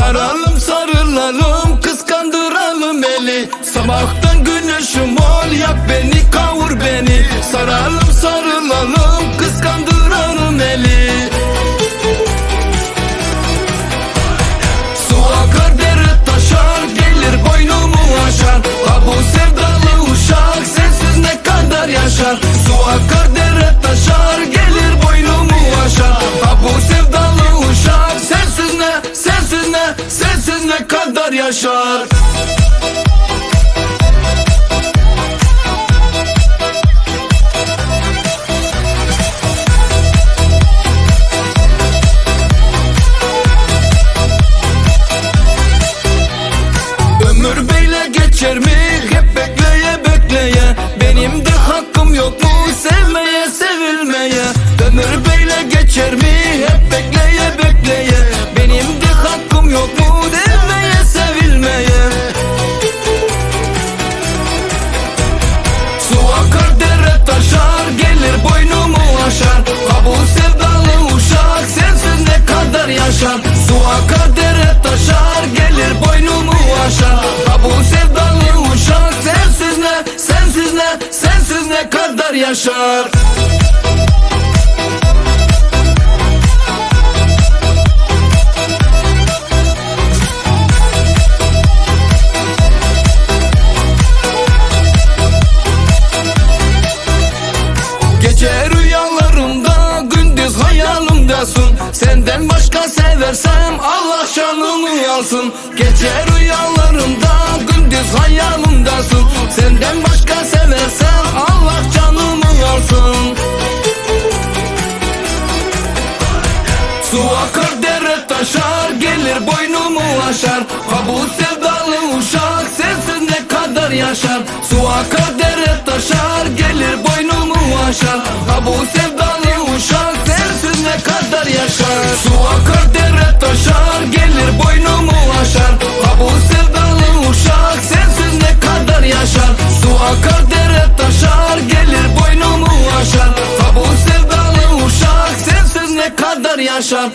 Saralım sarılalım, kıskandıralım eli. Sabahtan güneşim ol, yak beni, kavur beni. Saralım sarılalım, kıskandıralım eli. Su akar dere taşar, gelir boynumu aşar. Ha bu sevdalı uşak sensiz ne kadar yaşar. Su akar dere taşar, gelir boynumu aşar. Ha bu sevdalı uşak sensiz ne, sensiz ne, sensiz ne kadar yaşar. Ömür beyle geçer mi? Hep bekleye bekleye. Benim de hakkım yok mu sevmeye, sevilmeye? Ömür beyle geçer mi? Hep bekleye bekleye. Benim de hakkım yok mu sevmeye, sevilmeye? Su akar dere taşar, gelir boynumu aşar. Ha bu sevdalı uşak sensiz ne kadar yaşar. Su akar dere taşar, gelir boynumu aşar. Ha bu sevdalı uşak sensiz ne, sensiz ne, sensiz ne kadar yaşar. Gece rüyalarımda, gündüz hayalimdesin. Senden başka seversem Allah canımı alsın. Gece rüyalarımda, gündüz hayalimdesin. Senden başka seversem Allah canımı alsın. Su akar dere taşar, gelir boynumu aşar. Ha bu sevdalı uşak sensiz ne kadar yaşar. Su akar dere taşar, gelir boynumu aşar. Ha bu sevdalı uşak sensiz ne kadar yaşar. Su akar dere taşar, gelir boynumu aşar. Ha bu sevdalı uşak sensiz ne kadar yaşar. Su akar dere taşar, gelir boynumu aşar. Ha bu sevdalı uşak sensiz ne kadar yaşar.